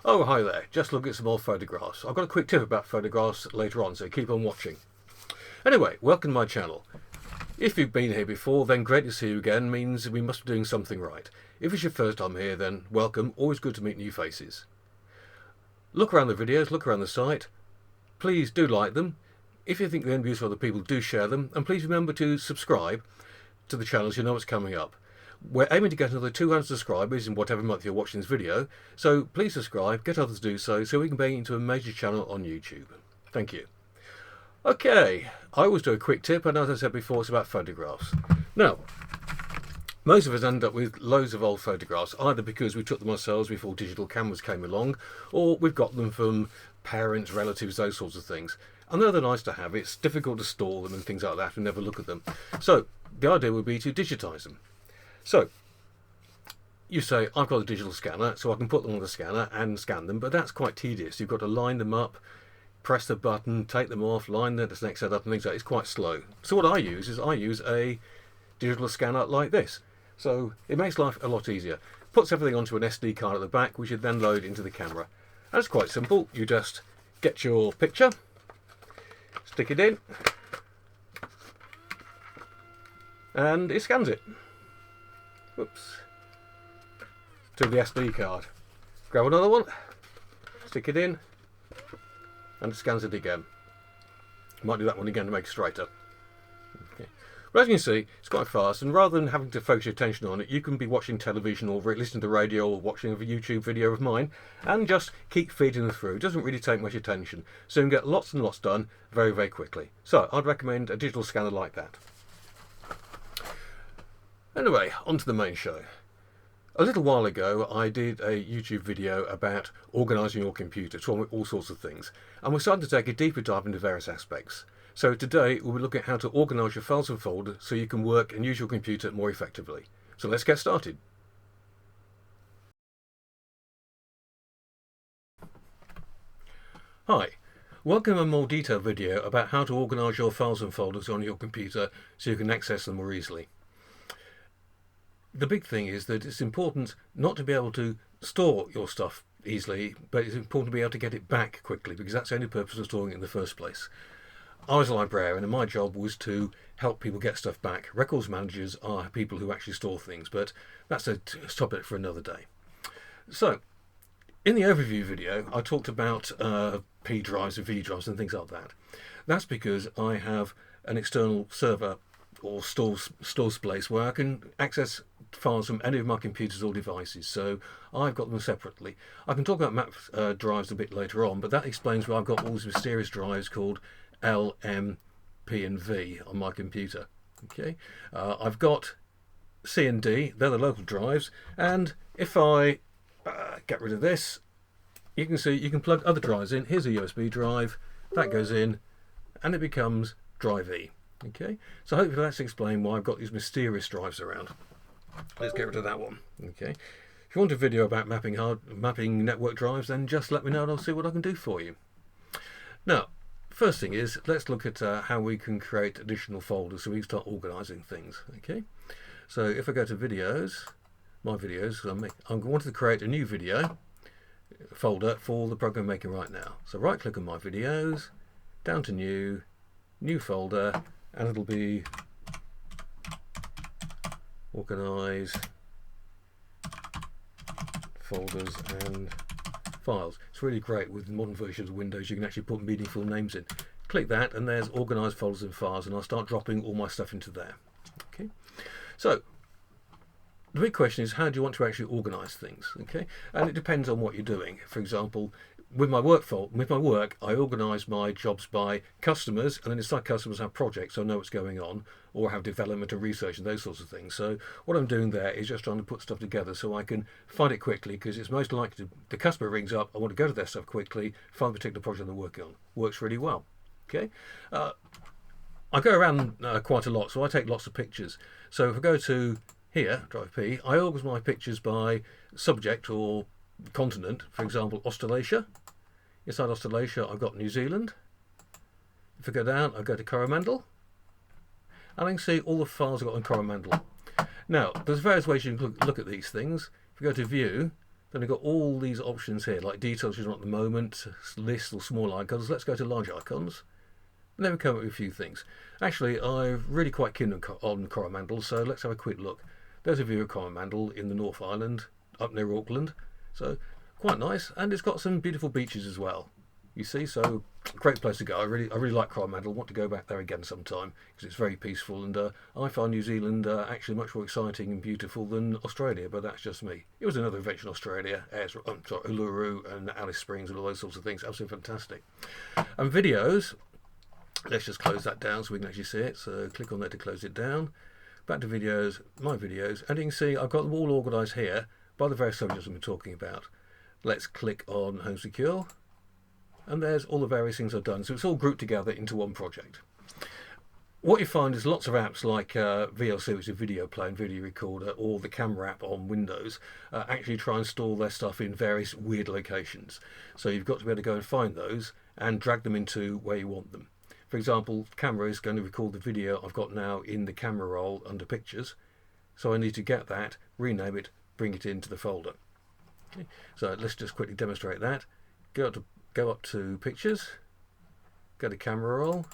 Oh, hi there. Just look at some more photographs. I've got a quick tip about photographs later on, so keep on watching. Anyway, welcome to my channel. If you've been here before, then great to see you again, means we must be doing something right. If it's your first time here, then welcome. Always good to meet new faces. Look around the videos, look around the site. Please do like them. If you think they're useful for other people, do share them. And please remember to subscribe to the channel so you know what's coming up. We're aiming to get another 200 subscribers in whatever month you're watching this video, so please subscribe, get others to do so we can make it into a major channel on YouTube. Thank you. Okay, I always do a quick tip, and as I said before, it's about photographs. Now, most of us end up with loads of old photographs, either because we took them ourselves before digital cameras came along, or we've got them from parents, relatives, those sorts of things. And though they're nice to have, it's difficult to store them and things like that and never look at them. So the idea would be to digitize them. So, you say, I've got a digital scanner, so I can put them on the scanner and scan them, but that's quite tedious. You've got to line them up, press the button, take them off, line the next set up and things like that. It's quite slow. So what I use is a digital scanner like this. So it makes life a lot easier. Puts everything onto an SD card at the back, which you then load into the camera. And it's quite simple. You just get your picture, stick it in, and it scans it. Whoops. To the SD card. Grab another one, stick it in, and it scans it again. Might do that one again to make it straighter. Okay. But as you can see, it's quite fast, and rather than having to focus your attention on it, you can be watching television or listening to the radio or watching a YouTube video of mine and just keep feeding them through. It doesn't really take much attention, so you can get lots and lots done very, very quickly. So I'd recommend a digital scanner like that. Anyway, on to the main show. A little while ago I did a YouTube video about organising your computer, talking about all sorts of things, and we're starting to take a deeper dive into various aspects. So today we'll be looking at how to organise your files and folders so you can work and use your computer more effectively. So let's get started. Hi, welcome to a more detailed video about how to organise your files and folders on your computer so you can access them more easily. The big thing is that it's important not to be able to store your stuff easily, but it's important to be able to get it back quickly, because that's the only purpose of storing it in the first place. I was a librarian and my job was to help people get stuff back. Records managers are people who actually store things, but that's a topic for another day. So, in the overview video, I talked about P drives and V drives and things like that. That's because I have an external server or store space where I can access files from any of my computers or devices, so I've got them separately. I can talk about map drives a bit later on, but that explains why I've got all these mysterious drives called L, M, P and V on my computer. Okay, I've got C and D, they're the local drives, and if I get rid of this, you can see you can plug other drives in. Here's a USB drive, that goes in, and it becomes drive E. Okay, so hopefully that's explain why I've got these mysterious drives around. Let's get rid of that one. Okay, if you want a video about mapping network drives, then just let me know and I'll see what I can do for you. Now, first thing is, let's look at how we can create additional folders so we can start organising things. Okay, so if I go to videos, my videos, I'm going to create a new video folder for the program I'm making right now. So right click on my videos, down to new folder, and it'll be organise folders and files. It's really great with modern versions of Windows. You can actually put meaningful names in. Click that and there's organise folders and files, and I'll start dropping all my stuff into there. Okay, so the big question is, how do you want to actually organise things? Okay, and it depends on what you're doing. For example, with my work, I organise my jobs by customers, and then inside customers have projects, so I know what's going on, or have development and research and those sorts of things. So what I'm doing there is just trying to put stuff together so I can find it quickly, because it's most likely the customer rings up, I want to go to their stuff quickly, find the particular project they're working on. Works really well. Okay, I go around quite a lot, so I take lots of pictures. So if I go to here, drive P, I organise my pictures by subject or continent. For example, Australasia. Inside Australasia I've got New Zealand. If I go down, I go to Coromandel, and I can see all the files I've got in Coromandel. Now there's various ways you can look at these things. If you go to view, Then we've got all these options here, like details you want at the moment, list or small icons. Let's go to large icons. And then we come up with a few things. Actually, I'm really quite keen on Coromandel, so let's have a quick look. There's a view of Coromandel in the North Island, up near Auckland. So quite nice, and it's got some beautiful beaches as well. You see, so great place to go. I really like Coromandel. Want to go back there again sometime because it's very peaceful, and I find New Zealand actually much more exciting and beautiful than Australia. But that's just me. It was another adventure in Australia, Uluru and Alice Springs and all those sorts of things. Absolutely fantastic. And videos. Let's just close that down so we can actually see it. So click on there to close it down. Back to videos, my videos, and you can see I've got them all organised here by the various subjects I've been talking about. Let's click on Home Secure. And there's all the various things I've done. So it's all grouped together into one project. What you find is lots of apps like VLC, which is a video player and video recorder, or the camera app on Windows, actually try and store their stuff in various weird locations. So you've got to be able to go and find those and drag them into where you want them. For example, camera is going to record the video I've got now in the camera roll under pictures. So I need to get that, rename it, bring it into the folder. Okay. So let's just quickly demonstrate that. Go up to pictures, go to camera roll,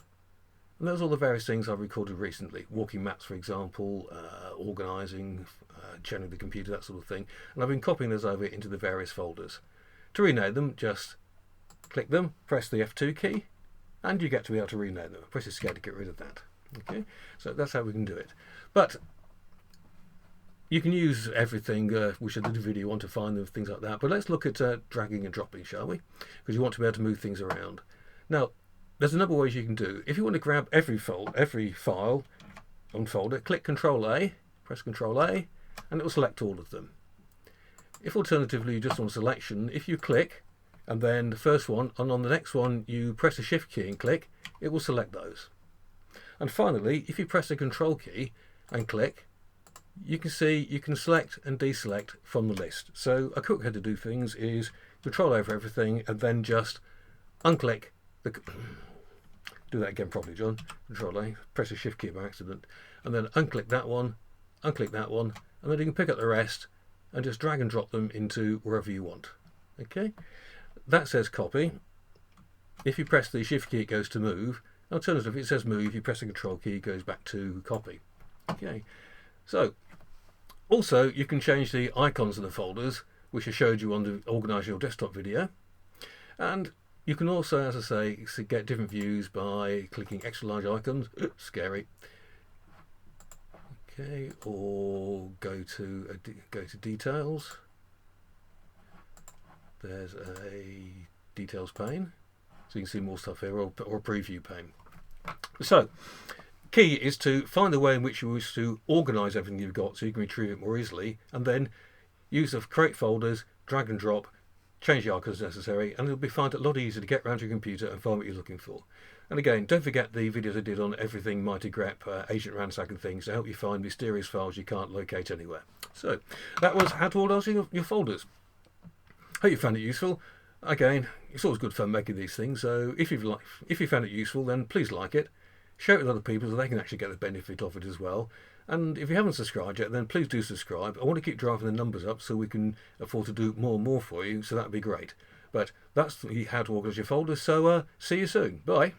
and there's all the various things I've recorded recently. Walking maps, for example, organising, channeling the computer, that sort of thing. And I've been copying those over into the various folders. To rename them, just click them, press the F2 key, and you get to be able to rename them. Press escape to get rid of that. Okay, so that's how we can do it. But you can use everything, which I did a video on to find them, things like that. But let's look at dragging and dropping, shall we? Because you want to be able to move things around. Now, there's a number of ways you can do. If you want to grab every file on folder, click Control A, press Control A, and it will select all of them. If alternatively you just want a selection, if you click, and then the first one, and on the next one you press the Shift key and click, it will select those. And finally, if you press the Control key and click, you can see you can select and deselect from the list. So a quick way to do things is control over everything and then just unclick the... Do that again properly, John. Control A, press the Shift key by accident, and then unclick that one, and then you can pick up the rest and just drag and drop them into wherever you want. Okay, that says copy. If you press the Shift key, it goes to move. Alternatively, if it says move, you press the Control key, it goes back to copy. Okay. So, also you can change the icons of the folders, which I showed you on the Organise Your Desktop video. And you can also, as I say, get different views by clicking extra large icons. Oops, scary. Okay, or go to details. There's a details pane, so you can see more stuff here, or a preview pane. So, key is to find the way in which you wish to organise everything you've got so you can retrieve it more easily, and then use the create folders, drag and drop, change the icons as necessary, and it'll be find it a lot easier to get around your computer and find what you're looking for. And again, don't forget the videos I did on everything Mighty Grep, Agent Ransack and things to help you find mysterious files you can't locate anywhere. So that was how to organise your folders. Hope you found it useful. Again, it's always good fun making these things, so if you found it useful, then please like it. Share it with other people so they can actually get the benefit of it as well. And if you haven't subscribed yet, then please do subscribe. I want to keep driving the numbers up so we can afford to do more and more for you, so that would be great. But that's how to organise your folders, so see you soon. Bye.